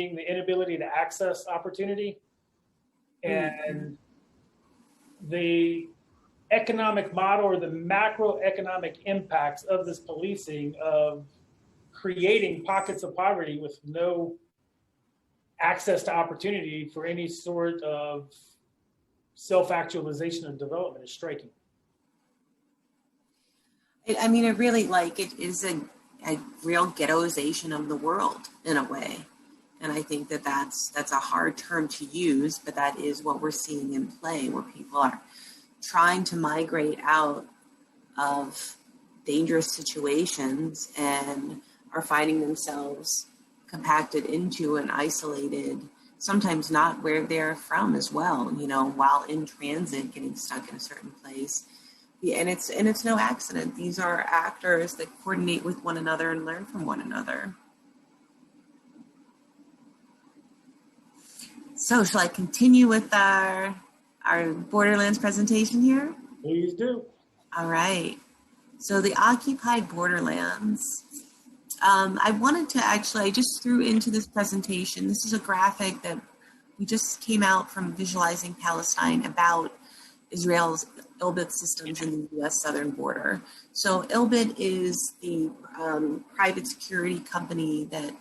the inability to access opportunity and the economic model or the macroeconomic impacts of this policing of creating pockets of poverty with no access to opportunity for any sort of self-actualization and development is striking. I mean, it really, it is a real ghettoization of the world in a way. And I think that that's a hard term to use, but that is what we're seeing in play, where people are trying to migrate out of dangerous situations and are finding themselves compacted into and isolated, sometimes not where they're from as well, while in transit, getting stuck in a certain place. Yeah, and it's no accident. These are actors that coordinate with one another and learn from one another. So shall I continue with our Borderlands presentation here? Please do. All right. So the occupied borderlands. I wanted to I just threw into this presentation. This is a graphic that we just came out from Visualizing Palestine about Israel's Elbit systems in the U.S. southern border. So Elbit is the private security company that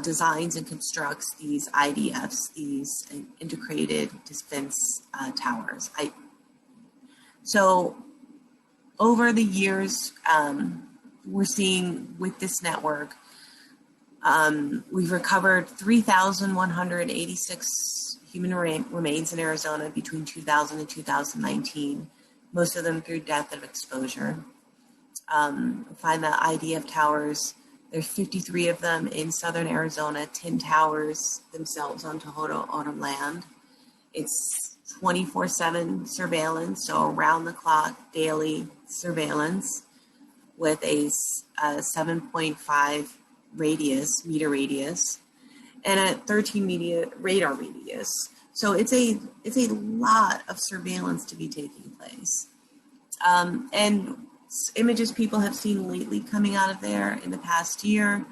designs and constructs these IDFs, these integrated defense towers. So over the years, we're seeing with this network, we've recovered 3,186 human remains in Arizona between 2000 and 2019, most of them through death of exposure. Find the IDF towers. There's 53 of them in southern Arizona, 10 towers themselves on Tohono O'odham land. It's 24/7 surveillance, so around the clock, daily surveillance with a 7.5 meter radius, and a 13 radar radius. So it's a lot of surveillance to be taking place. And images people have seen lately coming out of there in the past year,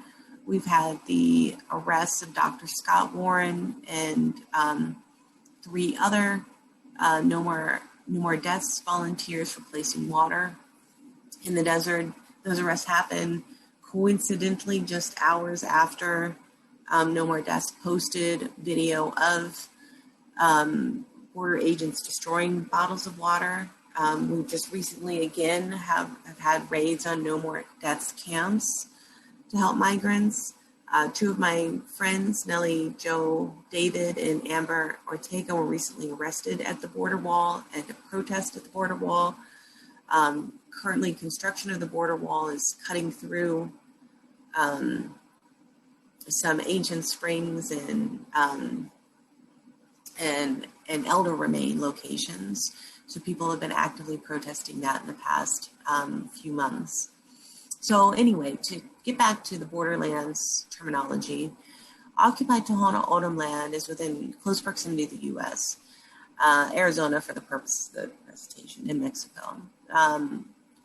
we've had the arrests of Dr. Scott Warren and 3 other No More Deaths volunteers replacing water in the desert. Those arrests happened coincidentally just hours after No More Deaths posted video of border agents destroying bottles of water. We just recently again have had raids on No More Deaths camps to help migrants. 2 of my friends, Nellie Jo David and Amber Ortega, were recently arrested at the border wall and a protest at the border wall. Currently, construction of the border wall is cutting through some ancient springs and elder remain locations. So people have been actively protesting that in the past few months. So anyway, to get back to the borderlands terminology, occupied Tohono O'odham land is within close proximity to the U.S., Arizona for the purpose of the presentation, in Mexico.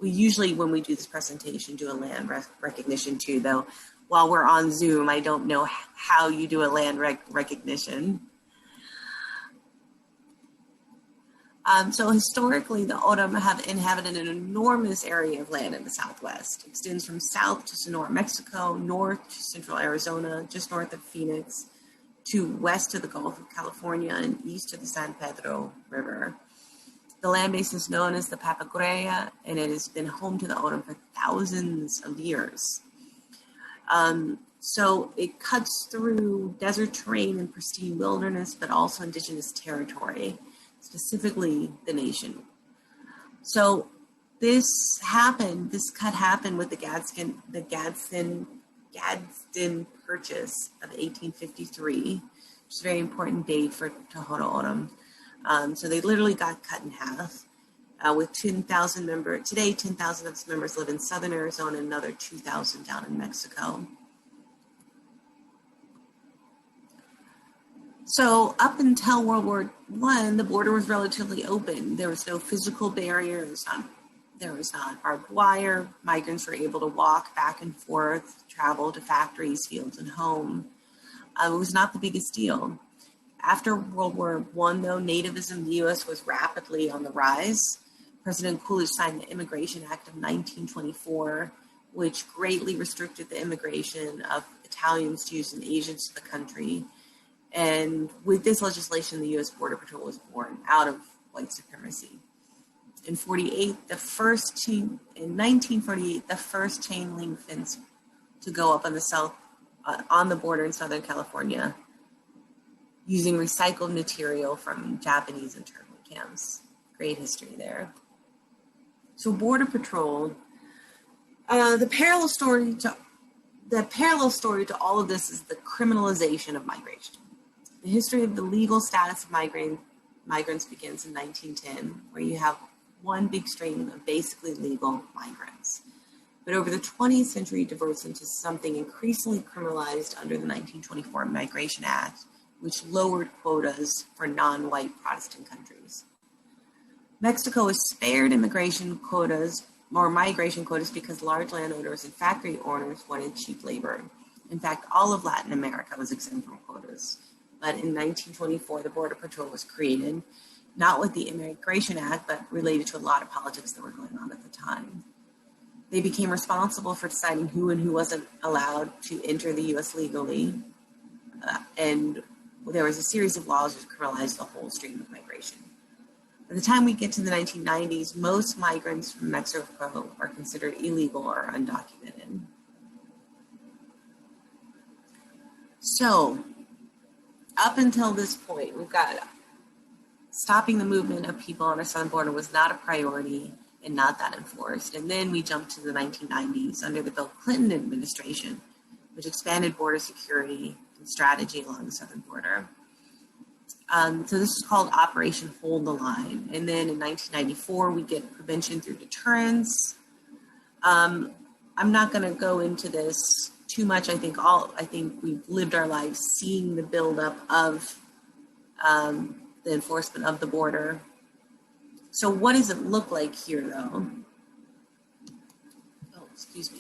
We usually, when we do this presentation, do a land recognition too, though while we're on Zoom, I don't know how you do a land recognition. So historically, the O'odham have inhabited an enormous area of land in the Southwest. It extends from south to Sonora, Mexico, north to central Arizona, just north of Phoenix, to west of the Gulf of California, and east of the San Pedro River. The land base is known as the Papagrea, and it has been home to the O'odham for thousands of years. So it cuts through desert terrain and pristine wilderness, but also indigenous territory, specifically the nation. So this cut happened with the Gadsden Purchase of 1853, which is a very important date for Tohono O'odham. So they literally got cut in half with 10,000 members. Today, 10,000 of its members live in southern Arizona and another 2,000 down in Mexico. So up until World War I, the border was relatively open. There was no physical barriers. There was not barbed wire. Migrants were able to walk back and forth, travel to factories, fields, and home. It was not the biggest deal. After World War I, though, nativism in the U.S. was rapidly on the rise. President Coolidge signed the Immigration Act of 1924, which greatly restricted the immigration of Italians, Jews, and Asians to the country. And with this legislation, the U.S. Border Patrol was born out of white supremacy. In 1948, the first chain link fence to go up on the border in Southern California, using recycled material from Japanese internment camps. Great history there. So Border Patrol, the parallel story to all of this is the criminalization of migration. The history of the legal status of migrants begins in 1910, where you have one big string of basically legal migrants. But over the 20th century, it diverts into something increasingly criminalized under the 1924 Migration Act, which lowered quotas for non-white Protestant countries. Mexico was spared migration quotas because large landowners and factory owners wanted cheap labor. In fact, all of Latin America was exempt from quotas. But in 1924, the Border Patrol was created, not with the Immigration Act, but related to a lot of politics that were going on at the time. They became responsible for deciding who and who wasn't allowed to enter the U.S. legally, and there was a series of laws that criminalized the whole stream of migration. By the time we get to the 1990s, most migrants from Mexico are considered illegal or undocumented. So, up until this point, we've got stopping the movement of people on our southern border was not a priority and not that enforced. And then we jumped to the 1990s under the Bill Clinton administration, which expanded border security and strategy along the southern border. So this is called Operation Hold the Line. And then in 1994, we get prevention through deterrence. I'm not going to go into this too much. I think we've lived our lives seeing the buildup of the enforcement of the border. So what does it look like here, though? Oh, excuse me.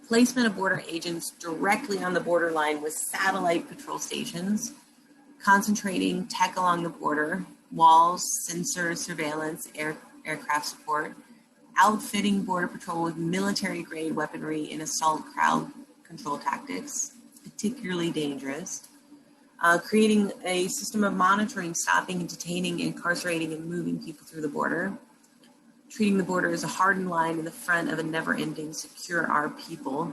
Placement of border agents directly on the borderline with satellite patrol stations, concentrating tech along the border, walls, sensors, surveillance, aircraft support, outfitting Border Patrol with military-grade weaponry and assault crowd control tactics, particularly dangerous, creating a system of monitoring, stopping and detaining, incarcerating, and moving people through the border, treating the border as a hardened line in the front of a never-ending secure our people,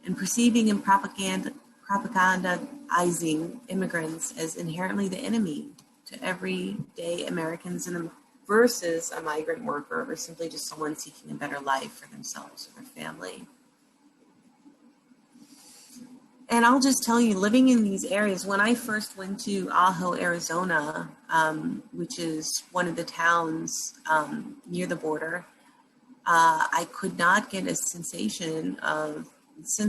and perceiving and propagandizing immigrants as inherently the enemy to everyday Americans versus a migrant worker or simply just someone seeking a better life for themselves or their family. And I'll just tell you, living in these areas, when I first went to Ajo, Arizona, which is one of the towns near the border, I could not get a sense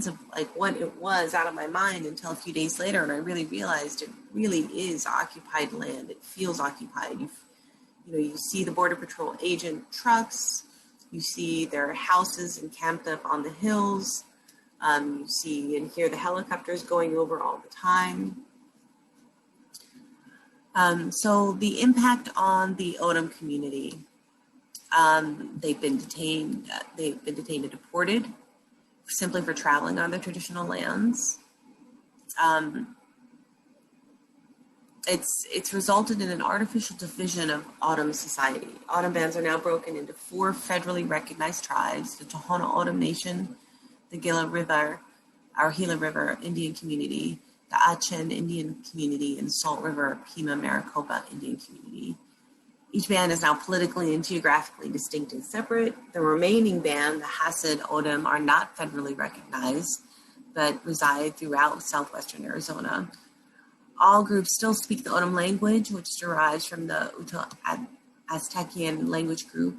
of like what it was out of my mind until a few days later, and I really realized it really is occupied land. It feels occupied. You see the Border Patrol agent trucks, you see their houses encamped up on the hills, you see and hear the helicopters going over all the time. So the impact on the Odom community, they've been detained and deported simply for traveling on their traditional lands. It's resulted in an artificial division of Odom society. Odom bands are now broken into 4 federally recognized tribes: the Tohono O'odham Nation, the Gila River Indian community, the Achen Indian community, and Salt River Pima Maricopa Indian community. Each band is now politically and geographically distinct and separate. The remaining band, the Hasid Odom, are not federally recognized, but reside throughout southwestern Arizona. All groups still speak the Odom language, which derives from the Uto-Aztecian language group,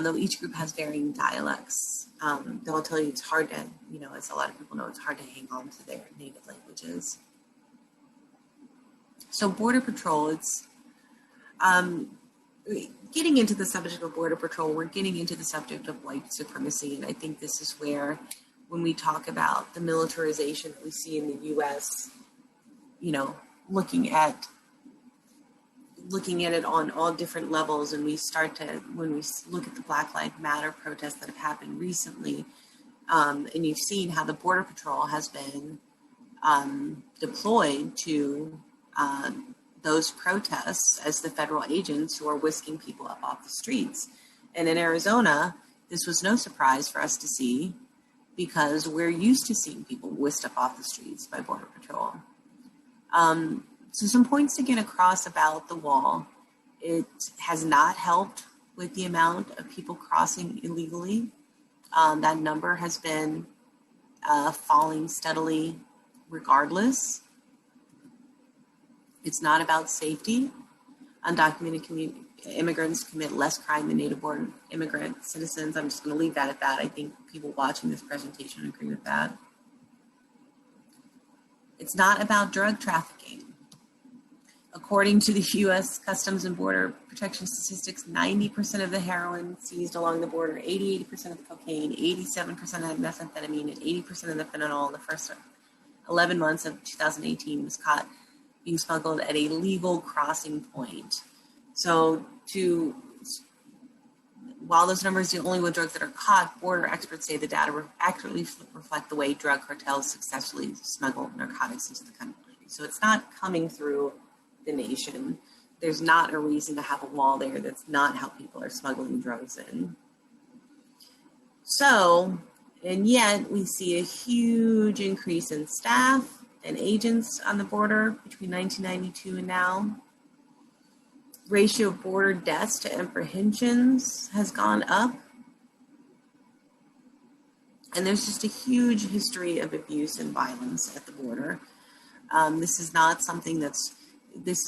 though each group has varying dialects. They'll tell you it's hard to, as a lot of people know, it's hard to hang on to their native languages. So Border Patrol, it's getting into the subject of Border Patrol, we're getting into the subject of white supremacy, and I think this is where when we talk about the militarization that we see in the U.S., you know, looking at it on all different levels, and when we look at the Black Lives Matter protests that have happened recently, and you've seen how the Border Patrol has been deployed to those protests as the federal agents who are whisking people up off the streets. And in Arizona, this was no surprise for us to see, because we're used to seeing people whisked up off the streets by Border Patrol. So some points to get across about the wall. It has not helped with the amount of people crossing illegally. That number has been falling steadily regardless. It's not about safety. Undocumented immigrants commit less crime than native-born immigrant citizens. I'm just going to leave that at that. I think people watching this presentation agree with that. It's not about drug trafficking. According to the U.S. Customs and Border Protection statistics, 90% of the heroin seized along the border, 88% of the cocaine, 87% of the methamphetamine, and 80% of the fentanyl in the first 11 months of 2018 was caught being smuggled at a legal crossing point. So while those numbers are only with drugs that are caught, border experts say the data accurately reflect the way drug cartels successfully smuggle narcotics into the country. So it's not coming through the nation. There's not a reason to have a wall there. That's not how people are smuggling drugs in. So, and yet we see a huge increase in staff and agents on the border between 1992 and now. Ratio of border deaths to apprehensions has gone up. And there's just a huge history of abuse and violence at the border. This is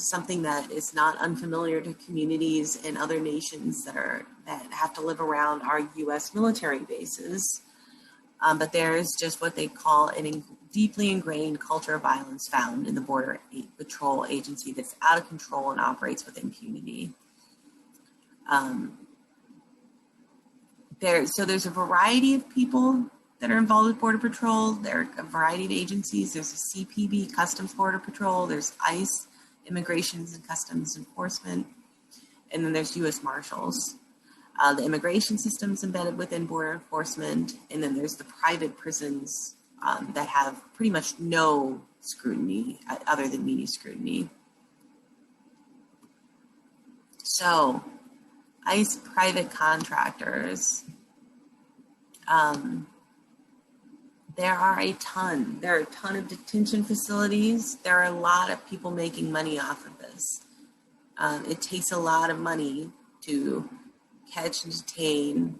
something that is not unfamiliar to communities in other nations that have to live around our U.S. military bases. But there is just what they call a deeply ingrained culture of violence found in the Border Patrol agency that's out of control and operates with impunity. There's a variety of people that are involved with Border Patrol. There are a variety of agencies. There's a CPB, Customs Border Patrol. There's ICE, Immigration and Customs Enforcement. And then there's U.S. Marshals. The immigration system's embedded within border enforcement. And then there's the private prisons that have pretty much no scrutiny other than media scrutiny. So, ICE private contractors, there are a ton of detention facilities. There are a lot of people making money off of this. It takes a lot of money to catch and detain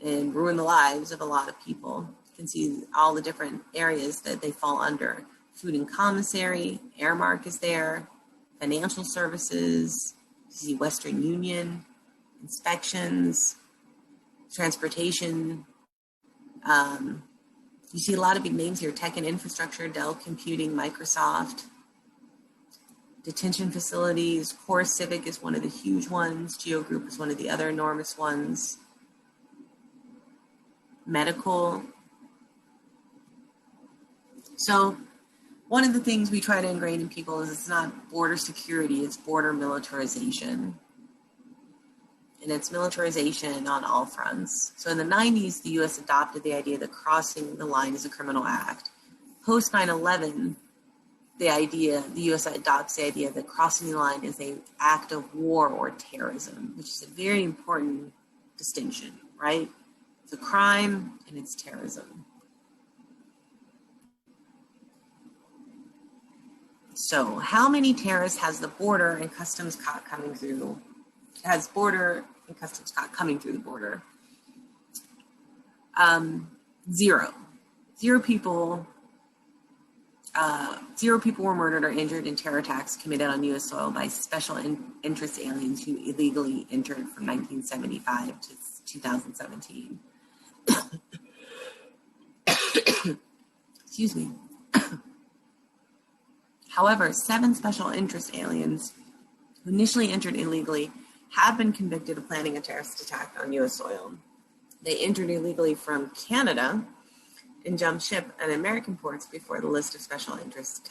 and ruin the lives of a lot of people. You can see all the different areas that they fall under. Food and commissary, Airmark is there, financial services, you see Western Union, inspections, transportation. You see a lot of big names here, tech and infrastructure, Dell Computing, Microsoft. Detention facilities, Core Civic is one of the huge ones. Geo Group is one of the other enormous ones. Medical. So one of the things we try to ingrain in people is it's not border security, it's border militarization. And it's militarization on all fronts. So in the 90s, the U.S. adopted the idea that crossing the line is a criminal act. Post 9/11, the U.S. adopts the idea that crossing the line is an act of war or terrorism, which is a very important distinction, right? It's a crime and it's terrorism. So how many terrorists has the border and customs caught coming through? Has border and customs caught coming through the border? Zero. Zero people were murdered or injured in terror attacks committed on U.S. soil by special interest aliens who illegally entered from 1975 to 2017. Excuse me. However, 7 special interest aliens who initially entered illegally have been convicted of planning a terrorist attack on U.S. soil. They entered illegally from Canada and jump ship at American ports before the list of special interests